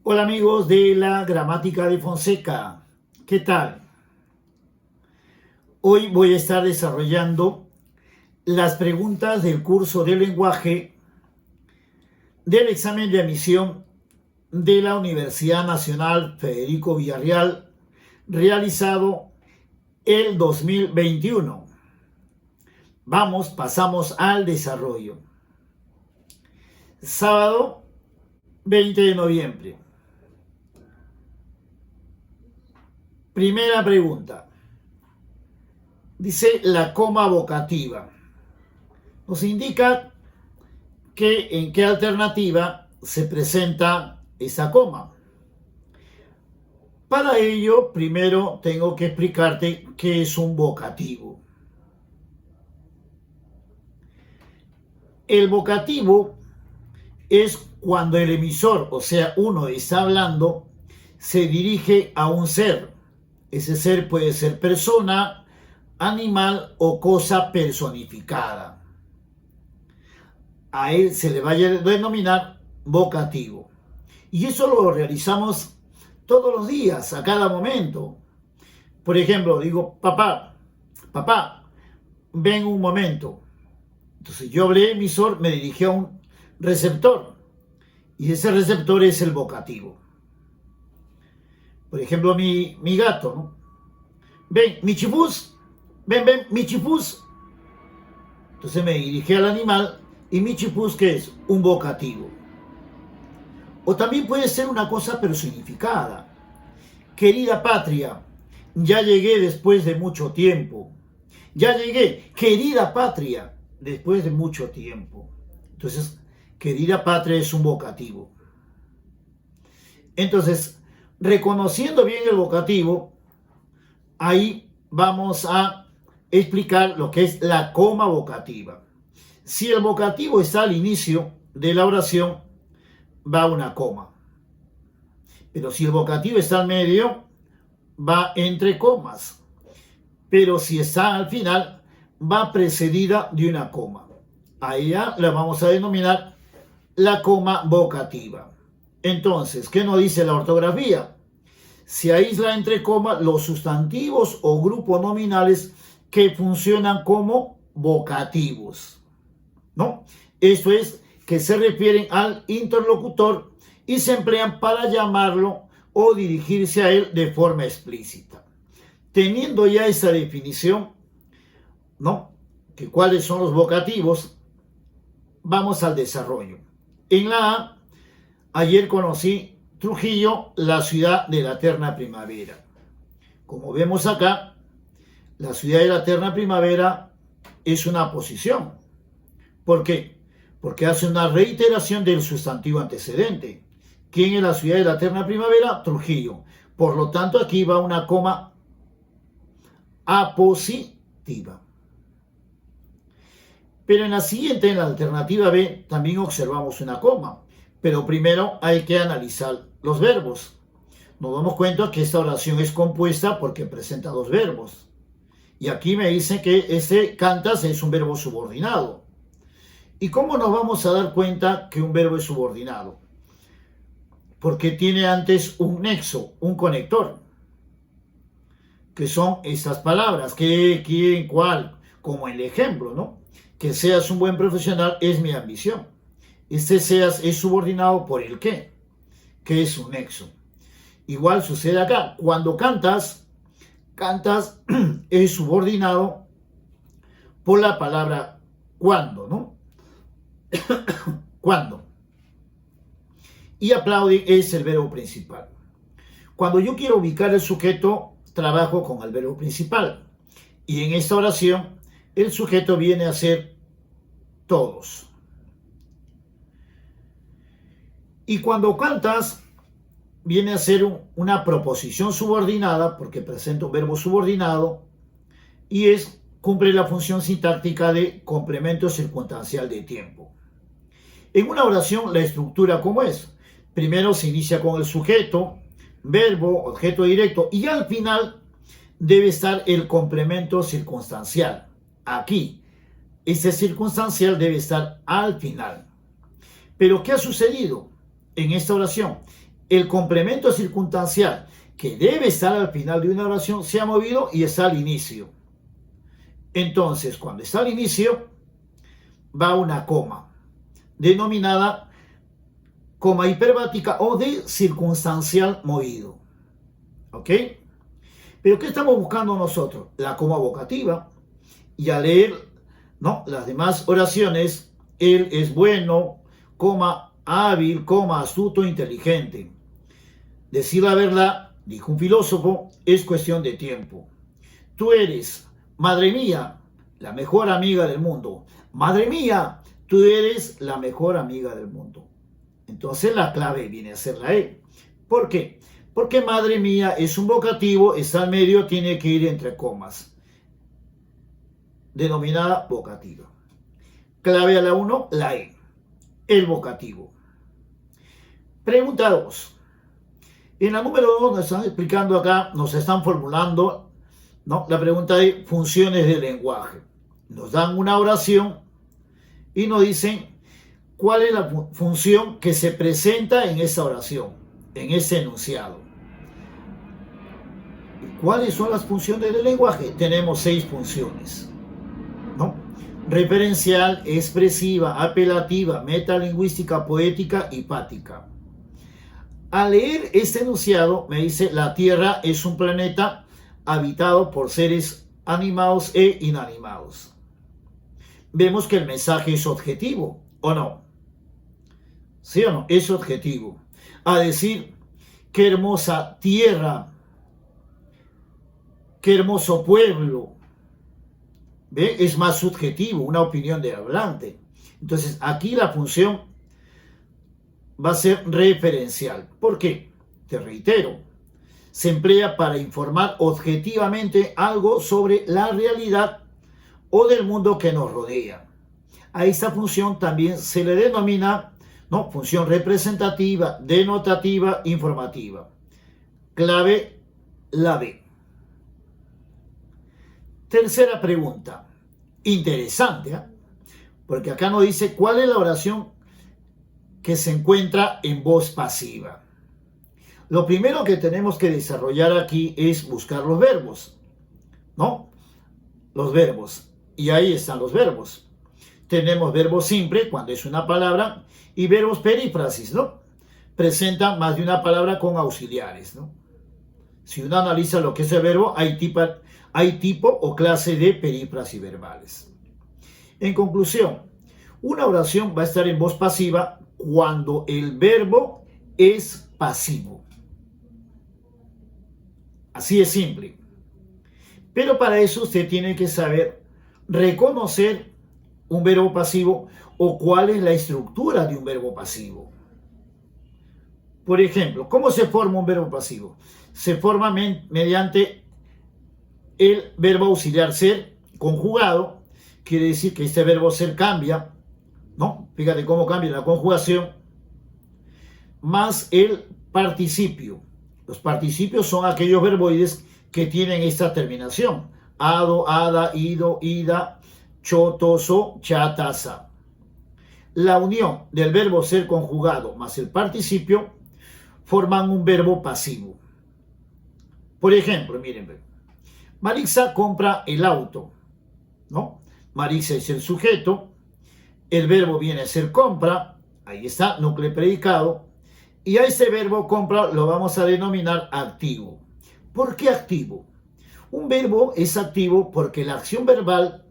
Hola amigos de la Gramática de Fonseca, ¿qué tal? Hoy voy a estar desarrollando las preguntas del curso de lenguaje del examen de admisión de la Universidad Nacional Federico Villarreal realizado el 2021. Pasamos al desarrollo. Sábado 20 de noviembre. Primera pregunta. Dice la coma vocativa. Nos indica en qué alternativa se presenta esa coma. Para ello, primero tengo que explicarte qué es un vocativo. El vocativo es cuando el emisor, o sea, uno está hablando, se dirige a un ser. Ese ser puede ser persona, animal o cosa personificada. A él se le va a denominar vocativo. Y eso lo realizamos todos los días, a cada momento. Por ejemplo, digo, papá, ven un momento. Entonces yo hablé emisor, me dirigí a un receptor. Y ese receptor es el vocativo. Por ejemplo, mi gato, ¿no? Ven, Michifus, ven, Michifus. Entonces me dirigí al animal y Michifus, ¿qué es? Un vocativo. O también puede ser una cosa personificada. Querida patria, ya llegué después de mucho tiempo. Ya llegué, querida patria, después de mucho tiempo. Entonces, querida patria es un vocativo. Entonces, reconociendo bien el vocativo, ahí vamos a explicar lo que es la coma vocativa. Si el vocativo está al inicio de la oración, va una coma. Pero si el vocativo está al medio, va entre comas. Pero si está al final, va precedida de una coma. A ella la vamos a denominar la coma vocativa. Entonces, ¿qué nos dice la ortografía? Se aísla entre comas los sustantivos o grupos nominales que funcionan como vocativos, ¿no? Esto es, que se refieren al interlocutor y se emplean para llamarlo o dirigirse a él de forma explícita. Teniendo ya esa definición, ¿no? Que cuáles son los vocativos, vamos al desarrollo. En la A, ayer conocí Trujillo, la ciudad de la eterna primavera. Como vemos acá, la ciudad de la eterna primavera es una posición. ¿Por qué? Porque hace una reiteración del sustantivo antecedente. ¿Quién es la ciudad de la eterna primavera? Trujillo. Por lo tanto, aquí va una coma apositiva. Pero en la siguiente, en la alternativa B, también observamos una coma. Pero primero hay que analizar los verbos. Nos damos cuenta que esta oración es compuesta porque presenta dos verbos. Y aquí me dicen que ese cantas es un verbo subordinado. ¿Y cómo nos vamos a dar cuenta que un verbo es subordinado? Porque tiene antes un nexo, un conector, que son estas palabras, qué, quién, cuál, como el ejemplo, ¿no? Que seas un buen profesional es mi ambición. Este seas es subordinado por el qué, que es un nexo. Igual sucede acá, cuando cantas es subordinado por la palabra cuando, ¿no? Cuando. Y aplaude es el verbo principal. Cuando yo quiero ubicar el sujeto, trabajo con el verbo principal. Y en esta oración, el sujeto viene a ser todos. Y cuando cantas, viene a ser una proposición subordinada, porque presenta un verbo subordinado, y cumple la función sintáctica de complemento circunstancial de tiempo. En una oración, la estructura, ¿cómo es? Primero se inicia con el sujeto, verbo, objeto directo, y al final debe estar el complemento circunstancial. Aquí, ese circunstancial debe estar al final. Pero ¿qué ha sucedido en esta oración? el complemento circunstancial que debe estar al final de una oración se ha movido y está al inicio. Entonces, cuando está al inicio, va una coma, denominada coma hiperbática o de circunstancial movido. ¿Ok? Pero ¿qué estamos buscando nosotros? La coma vocativa. Y al leer, ¿no?, las demás oraciones, él es bueno, coma hábil, coma astuto, inteligente. Decir la verdad, dijo un filósofo, es cuestión de tiempo. Tú eres, madre mía, la mejor amiga del mundo. Madre mía, tú eres la mejor amiga del mundo. Entonces la clave viene a ser la E. ¿Por qué? Porque madre mía es un vocativo, está al medio, tiene que ir entre comas. Denominada vocativa. Clave a la 1, la E. El vocativo. Pregunta 2. En la número 2 nos están explicando acá, nos están formulando, ¿no?, la pregunta de funciones del lenguaje. Nos dan una oración y nos dicen cuál es la función que se presenta en esa oración, en ese enunciado. ¿Cuáles son las funciones del lenguaje? Tenemos 6 funciones, ¿no? Referencial, expresiva, apelativa, metalingüística, poética y pática. Al leer este enunciado me dice: la Tierra es un planeta habitado por seres animados e inanimados. Vemos que el mensaje es objetivo, ¿o no? ¿Sí o no? Es objetivo. A decir, qué hermosa tierra, qué hermoso pueblo. ¿Ve? Es más subjetivo, una opinión del hablante. Entonces, aquí la función va a ser referencial. ¿Por qué? Te reitero, se emplea para informar objetivamente algo sobre la realidad o del mundo que nos rodea. A esta función también se le denomina, ¿no?, función representativa, denotativa, informativa. Clave, la B. Tercera pregunta, interesante, ¿eh? Porque acá nos dice cuál es la oración que se encuentra en voz pasiva. Lo primero que tenemos que desarrollar aquí es buscar los verbos, ¿no? Los verbos. Y ahí están los verbos. Tenemos verbo simple cuando es una palabra y verbos perífrasis, ¿no? Presentan más de una palabra con auxiliares, ¿no? Si uno analiza lo que es el verbo, hay tipo o clase de perífrasis verbales. En conclusión, una oración va a estar en voz pasiva cuando el verbo es pasivo. Así es simple. Pero para eso usted tiene que saber reconocer un verbo pasivo o cuál es la estructura de un verbo pasivo. Por ejemplo, ¿cómo se forma un verbo pasivo? Se forma mediante el verbo auxiliar ser conjugado. Quiere decir que este verbo ser cambia, ¿no? Fíjate cómo cambia la conjugación, más el participio. Los participios son aquellos verboides que tienen esta terminación: ado, ada, ido, ida, chotoso, chatasa. La unión del verbo ser conjugado más el participio forman un verbo pasivo. Por ejemplo, miren, Marixa compra el auto, ¿no? Marixa es el sujeto, el verbo viene a ser compra, ahí está, núcleo predicado, y a ese verbo compra lo vamos a denominar activo. ¿Por qué activo? Un verbo es activo porque la acción verbal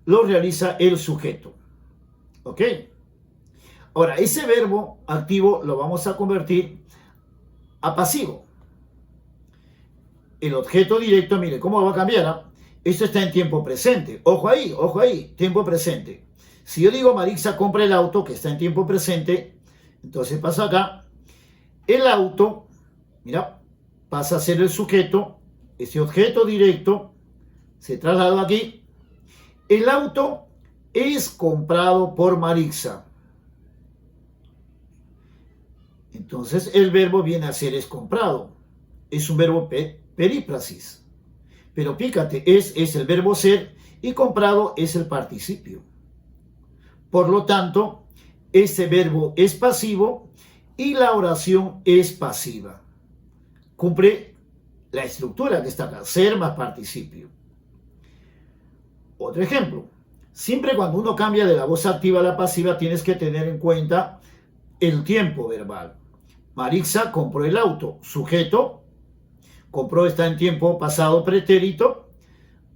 lo realiza el sujeto. ¿Ok? Ahora, ese verbo activo lo vamos a convertir a pasivo. El objeto directo, mire cómo va a cambiar, ¿eh? Esto está en tiempo presente. Ojo ahí, tiempo presente. Si yo digo Marixa compra el auto, que está en tiempo presente, entonces pasa acá. El auto, mira, pasa a ser el sujeto. Ese objeto directo se traslada aquí. El auto es comprado por Marixa. Entonces el verbo viene a ser es comprado. Es un verbo perífrasis. Pero fíjate, es el verbo ser y comprado es el participio. Por lo tanto, este verbo es pasivo y la oración es pasiva. Cumple la estructura que está acá, ser más participio. Otro ejemplo, siempre cuando uno cambia de la voz activa a la pasiva tienes que tener en cuenta el tiempo verbal. Marixa compró el auto, sujeto, compró está en tiempo pasado pretérito,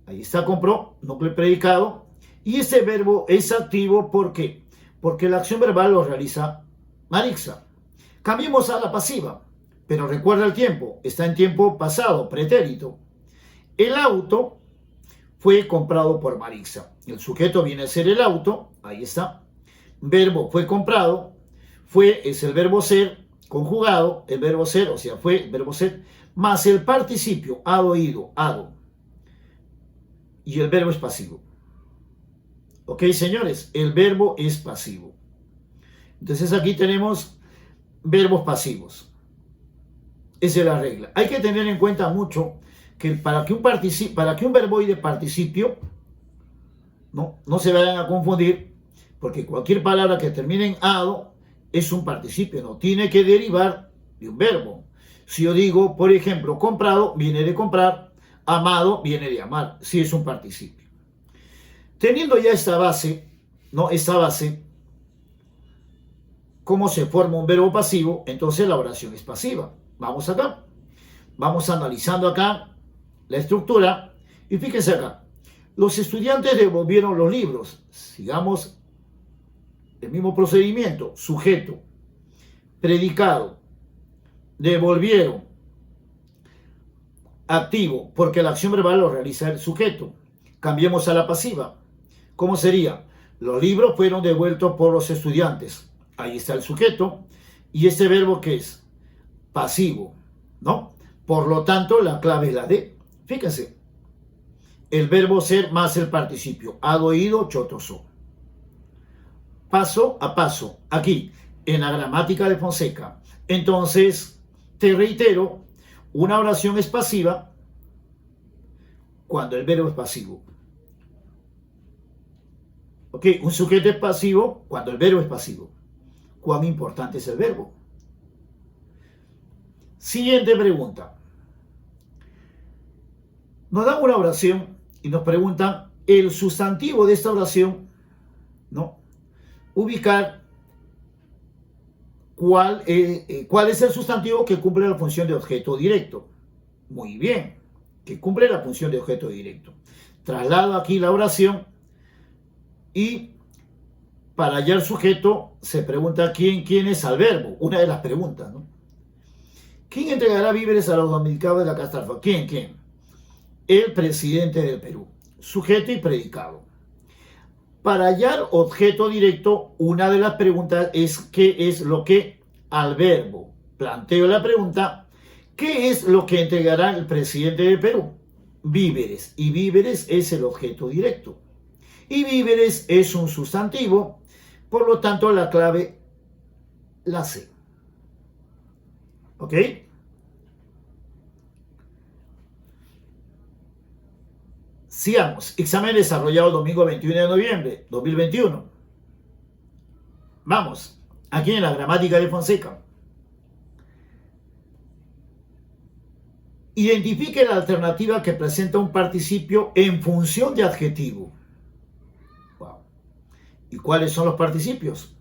ahí está compró, núcleo predicado, y ese verbo es activo, ¿por qué? Porque la acción verbal lo realiza Marixa. Cambiemos a la pasiva, pero recuerda el tiempo, está en tiempo pasado, pretérito. El auto fue comprado por Marixa. El sujeto viene a ser el auto, ahí está. Verbo fue comprado, fue es el verbo ser conjugado, el verbo ser, o sea, fue el verbo ser, más el participio, hado, ido, hado. Y el verbo es pasivo. Ok, señores, el verbo es pasivo. Entonces aquí tenemos verbos pasivos. Esa es la regla. Hay que tener en cuenta mucho que para que un verboide participio, no se vayan a confundir, porque cualquier palabra que termine en ado es un participio, no tiene que derivar de un verbo. Si yo digo, por ejemplo, comprado, viene de comprar, amado, viene de amar, si es un participio. Teniendo ya esta base, cómo se forma un verbo pasivo, entonces la oración es pasiva. Vamos acá, vamos analizando acá la estructura y fíjense acá, los estudiantes devolvieron los libros. Sigamos el mismo procedimiento, sujeto, predicado, devolvieron, activo, porque la acción verbal lo realiza el sujeto. Cambiemos a la pasiva. ¿Cómo sería? Los libros fueron devueltos por los estudiantes. Ahí está el sujeto. ¿Y este verbo qué es? Pasivo, ¿no? Por lo tanto, la clave es la de, fíjense, el verbo ser más el participio, hado, ido, chotoso. Paso a paso, aquí, en la gramática de Fonseca. Entonces, te reitero, una oración es pasiva cuando el verbo es pasivo. Ok, un sujeto es pasivo cuando el verbo es pasivo. ¿Cuán importante es el verbo? Siguiente pregunta. Nos dan una oración y nos preguntan el sustantivo de esta oración, ¿no? Ubicar cuál es el sustantivo que cumple la función de objeto directo. Muy bien, que cumple la función de objeto directo. Traslado aquí la oración y para hallar sujeto se pregunta quién es al verbo. Una de las preguntas, ¿no? ¿Quién entregará víveres a los damnificados de la catástrofe? ¿Quién? El presidente del Perú. Sujeto y predicado. Para hallar objeto directo, una de las preguntas es ¿qué es lo que al verbo? Planteo la pregunta, ¿qué es lo que entregará el presidente del Perú? Víveres. Y víveres es el objeto directo. Y víveres es un sustantivo, por lo tanto la clave la C. ¿Ok? Sigamos. Examen desarrollado el domingo 21 de noviembre 2021. Vamos. Aquí en la gramática de Fonseca. Identifique la alternativa que presenta un participio en función de adjetivo. Wow. ¿Y cuáles son los participios?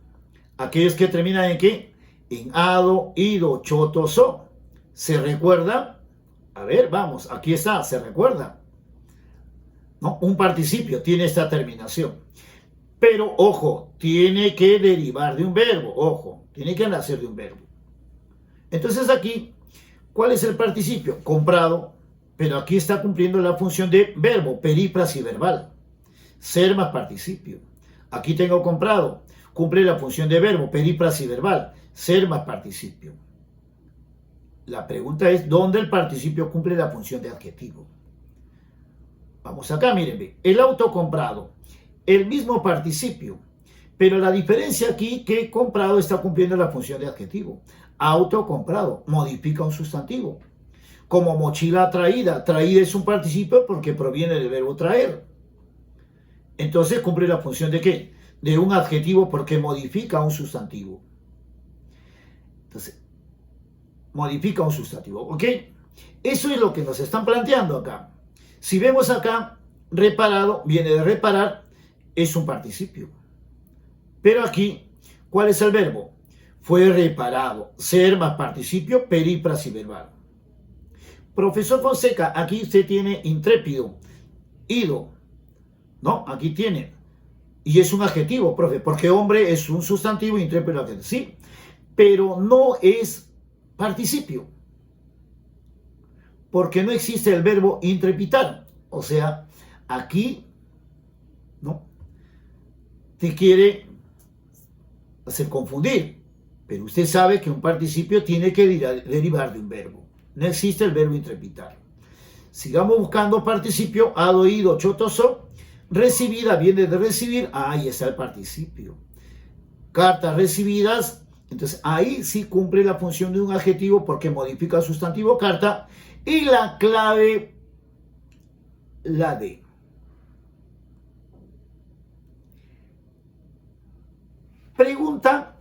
Aquellos que terminan en ¿qué? En ado, ido, choto, so. ¿Se recuerda? A ver, vamos, aquí está, se recuerda. ¿No? Un participio tiene esta terminación. Pero, ojo, tiene que derivar de un verbo. Ojo, tiene que nacer de un verbo. Entonces aquí, ¿cuál es el participio? Comprado, pero aquí está cumpliendo la función de verbo, perífrasis verbal. Ser más participio. Aquí tengo comprado, cumple la función de verbo, perífrasis verbal. Ser más participio. La pregunta es, ¿dónde el participio cumple la función de adjetivo? Vamos acá, miren, el auto comprado, el mismo participio, pero la diferencia aquí que comprado está cumpliendo la función de adjetivo. Auto comprado, modifica un sustantivo. Como mochila traída, traída es un participio porque proviene del verbo traer. Entonces cumple la función de ¿qué? De un adjetivo porque modifica un sustantivo. Entonces, modifica un sustantivo, ¿ok? Eso es lo que nos están planteando acá. Si vemos acá, reparado, viene de reparar, es un participio. Pero aquí, ¿cuál es el verbo? Fue reparado. Ser más participio, perífrasis verbal. Profesor Fonseca, aquí usted tiene intrépido, ido, ¿no? Aquí tiene. Y es un adjetivo, profe, porque hombre es un sustantivo, intrépido adjetivo. Sí, pero no es participio. Porque no existe el verbo intrepitar. O sea, aquí, ¿no? Te quiere hacer confundir. Pero usted sabe que un participio tiene que derivar de un verbo. No existe el verbo intrepitar. Sigamos buscando participio. Ado, ido, chotoso. Recibida viene de recibir. Ahí está el participio. Cartas recibidas. Entonces ahí sí cumple la función de un adjetivo porque modifica el sustantivo carta. Y la clave, la D. Pregunta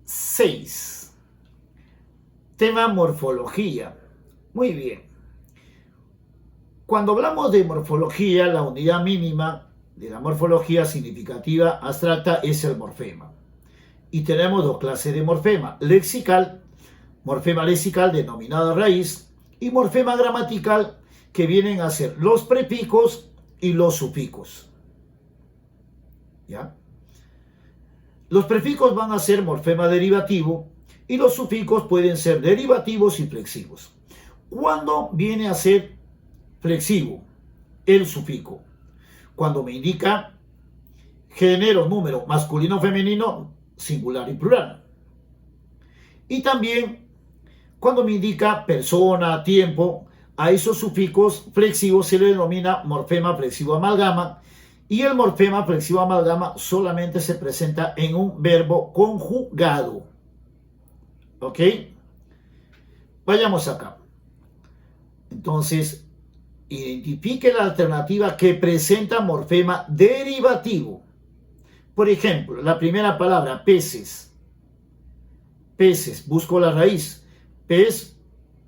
6. Tema morfología. Muy bien. Cuando hablamos de morfología, la unidad mínima de la morfología significativa abstracta es el morfema. Y tenemos dos clases de morfema. Lexical, morfema lexical denominado raíz, y morfema gramatical, que vienen a ser los prefijos y los sufijos. ¿Ya? Los prefijos van a ser morfema derivativo y los sufijos pueden ser derivativos y flexivos. ¿Cuándo viene a ser flexivo el sufijo? Cuando me indica género, número, masculino, femenino, singular y plural. Y también cuando me indica persona, tiempo, a esos sufijos flexivos se le denomina morfema flexivo amalgama, y el morfema flexivo amalgama solamente se presenta en un verbo conjugado. ¿Ok? Vayamos acá. Entonces, identifique la alternativa que presenta morfema derivativo. Por ejemplo, la primera palabra, peces. Peces, busco la raíz. Pez,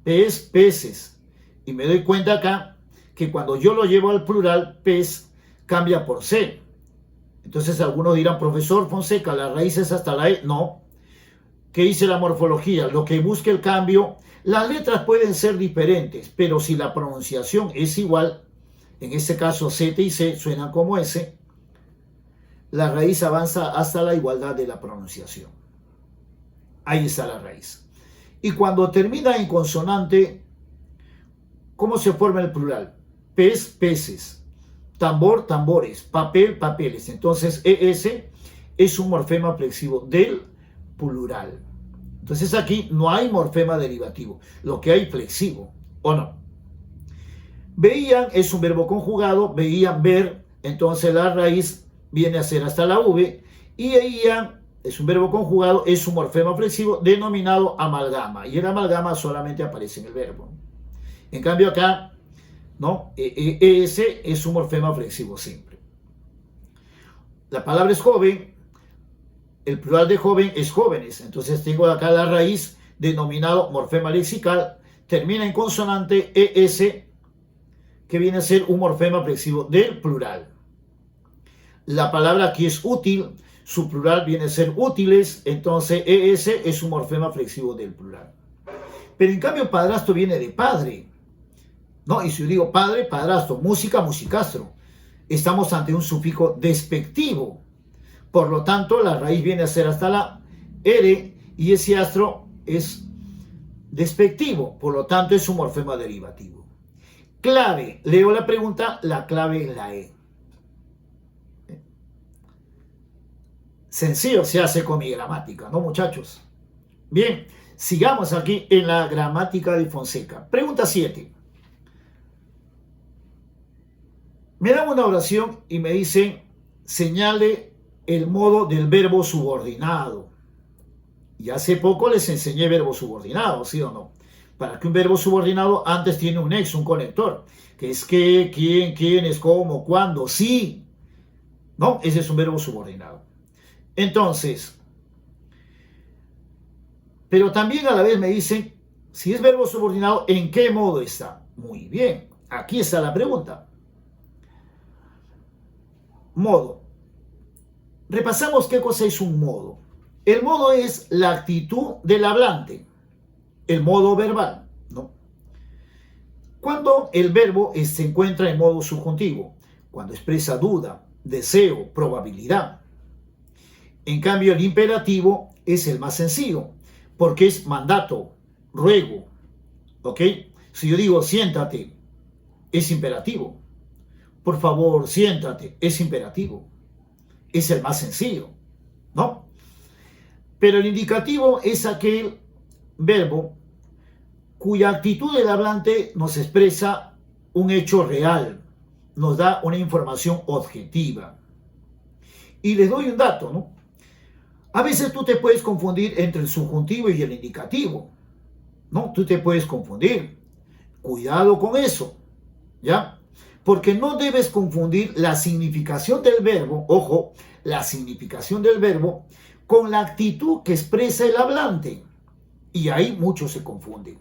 pez, peces. Y me doy cuenta acá que cuando yo lo llevo al plural, pez cambia por C. Entonces algunos dirán, profesor Fonseca, la raíz es hasta la E. No. ¿Qué dice la morfología? Lo que busca el cambio, las letras pueden ser diferentes, pero si la pronunciación es igual, en este caso Z y C suenan como S, la raíz avanza hasta la igualdad de la pronunciación. Ahí está la raíz. Y cuando termina en consonante, ¿cómo se forma el plural? Pez, peces. Tambor, tambores. Papel, papeles. Entonces, ES es un morfema flexivo del plural. Entonces aquí no hay morfema derivativo. Lo que hay flexivo, ¿o no? Veían es un verbo conjugado. Veían, ver. Entonces la raíz viene a ser hasta la V. Y veían es un verbo conjugado. Es un morfema flexivo denominado amalgama. Y el amalgama solamente aparece en el verbo. En cambio acá, ¿no? ES es un morfema flexivo simple. La palabra es joven, el plural de joven es jóvenes, entonces tengo acá la raíz denominado morfema lexical, termina en consonante ES, que viene a ser un morfema flexivo del plural. La palabra aquí es útil, su plural viene a ser útiles, entonces ES es un morfema flexivo del plural. Pero en cambio padrastro viene de padre, ¿no? Y si yo digo padre, padrastro, música, musicastro, estamos ante un sufijo despectivo. Por lo tanto, la raíz viene a ser hasta la R y ese astro es despectivo. Por lo tanto, es un morfema derivativo. Clave. Leo la pregunta, la clave es la E. Sencillo se hace con mi gramática, ¿no, muchachos? Bien, sigamos aquí en la gramática de Fonseca. Pregunta 7. Me dan una oración y me dicen, señale el modo del verbo subordinado. Y hace poco les enseñé verbo subordinado, ¿sí o no? Para que un verbo subordinado antes tiene un nexo, un conector, que es qué, quién, quiénes, cómo, cuándo, sí. ¿No? Ese es un verbo subordinado. Entonces, Pero también a la vez me dicen, si es verbo subordinado, ¿en qué modo está? Muy bien, aquí está la pregunta. Modo. Repasamos qué cosa es un modo. El modo es la actitud del hablante, el modo verbal, ¿no? Cuando el verbo se encuentra en modo subjuntivo, cuando expresa duda, deseo, probabilidad. En cambio, el imperativo es el más sencillo, porque es mandato, ruego, ¿ok? Si yo digo siéntate, es imperativo. Por favor, siéntate, es imperativo. Es el más sencillo, ¿no? Pero el indicativo es aquel verbo cuya actitud del hablante nos expresa un hecho real, nos da una información objetiva. Y les doy un dato, ¿no? A veces tú te puedes confundir entre el subjuntivo y el indicativo, ¿no? Tú te puedes confundir. Cuidado con eso, ¿ya? Porque no debes confundir la significación del verbo, ojo, la significación del verbo, con la actitud que expresa el hablante. Y ahí muchos se confunden.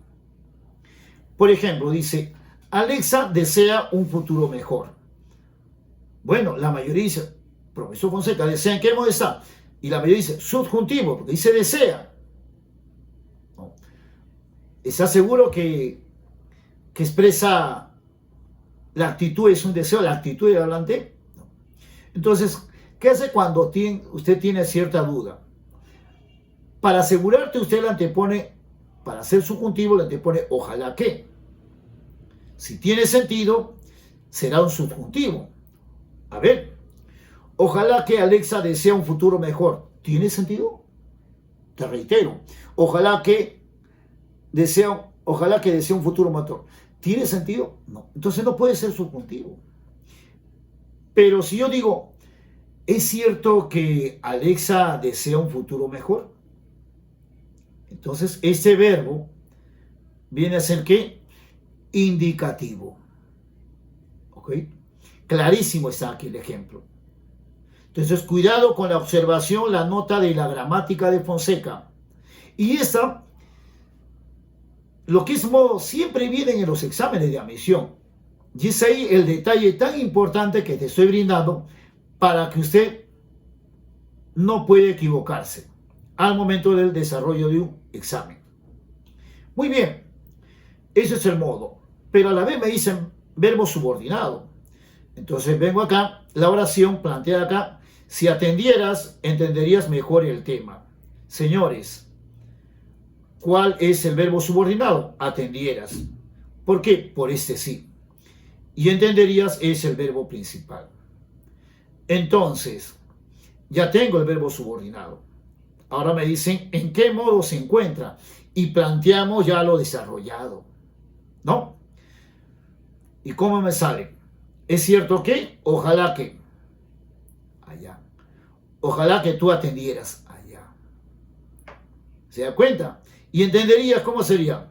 Por ejemplo, dice, Alexa desea un futuro mejor. Bueno, la mayoría dice, profesor Fonseca, ¿desea en qué modo está? Y la mayoría dice, subjuntivo, porque dice desea. ¿No? ¿Está seguro que expresa la actitud es un deseo, la actitud del hablante? No. Entonces, ¿qué hace cuando usted tiene cierta duda? Para asegurarte, usted le antepone, para hacer subjuntivo, le antepone ojalá que. Si tiene sentido, será un subjuntivo. A ver, ojalá que Alexa desea un futuro mejor. ¿Tiene sentido? Te reitero, ojalá que desea un futuro mejor. ¿Tiene sentido? No. Entonces no puede ser subjuntivo. Pero si yo digo, ¿es cierto que Alexa desea un futuro mejor? Entonces ese verbo viene a ser ¿qué? Indicativo. ¿Ok? Clarísimo está aquí el ejemplo. Entonces cuidado con la observación, la nota de la gramática de Fonseca. Y esta, lo que es modo, siempre viene en los exámenes de admisión. Y es ahí el detalle tan importante que te estoy brindando para que usted no pueda equivocarse al momento del desarrollo de un examen. Muy bien, ese es el modo. Pero a la vez me dicen verbo subordinado. Entonces vengo acá, la oración planteada acá. Si atendieras, entenderías mejor el tema. Señores, ¿cuál es el verbo subordinado? Atendieras. ¿Por qué? Por este sí. Y entenderías es el verbo principal. Entonces, ya tengo el verbo subordinado. Ahora me dicen en qué modo se encuentra. Y planteamos ya lo desarrollado. ¿No? ¿Y cómo me sale? ¿Es cierto que? Ojalá que. Allá. Ojalá que tú atendieras allá. ¿Se da cuenta? ¿Y entenderías cómo sería?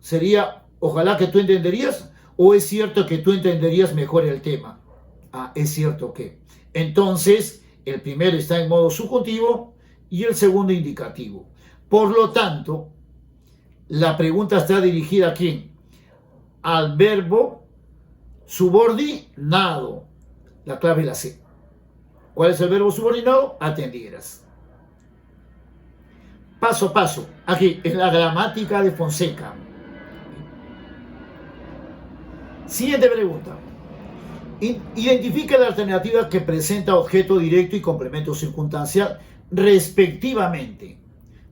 ¿Sería ojalá que tú entenderías? ¿O es cierto que tú entenderías mejor el tema? Ah, es cierto que. Entonces, el primero está en modo subjuntivo y el segundo indicativo. Por lo tanto, la pregunta está dirigida ¿a quién? Al verbo subordinado. La clave es la C. ¿Cuál es el verbo subordinado? Atendieras. Paso a paso. Aquí, en la gramática de Fonseca. Siguiente pregunta. Identifica la alternativa que presenta objeto directo y complemento circunstancial respectivamente.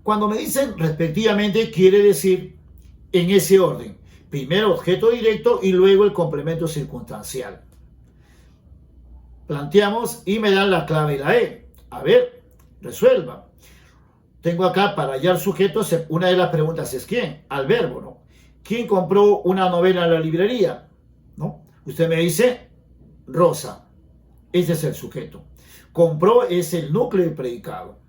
Cuando me dicen respectivamente, quiere decir en ese orden. Primero objeto directo y luego el complemento circunstancial. Planteamos y me dan la clave, la E. A ver, resuelva. Tengo acá para hallar sujetos, una de las preguntas es ¿quién? Al verbo, ¿no? ¿Quién compró una novela en la librería? ¿No? Usted me dice Rosa. Ese es el sujeto. Compró es el núcleo del predicado.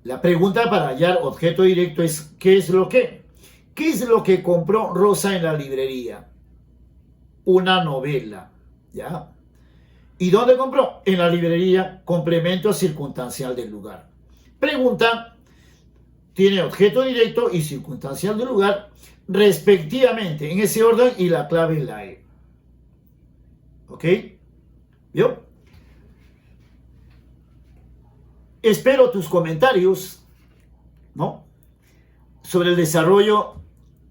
La pregunta para hallar objeto directo es ¿qué es lo que? ¿Qué es lo que compró Rosa en la librería? Una novela, ¿ya? ¿Y dónde compró? En la librería, complemento circunstancial del lugar. Pregunta tiene objeto directo y circunstancial del lugar, respectivamente, en ese orden, y la clave es la E. ¿Ok? ¿Vio? Espero tus comentarios, ¿no?, sobre el desarrollo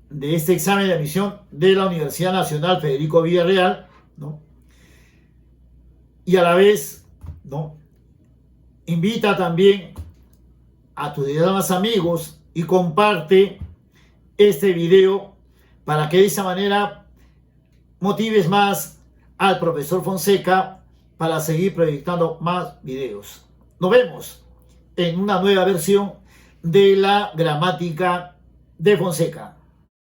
de este examen de admisión de la Universidad Nacional Federico Villarreal, ¿no? Y a la vez, ¿no?, invita también a tus demás amigos y comparte este video para que de esa manera motives más al profesor Fonseca para seguir proyectando más videos. Nos vemos en una nueva versión de la gramática de Fonseca.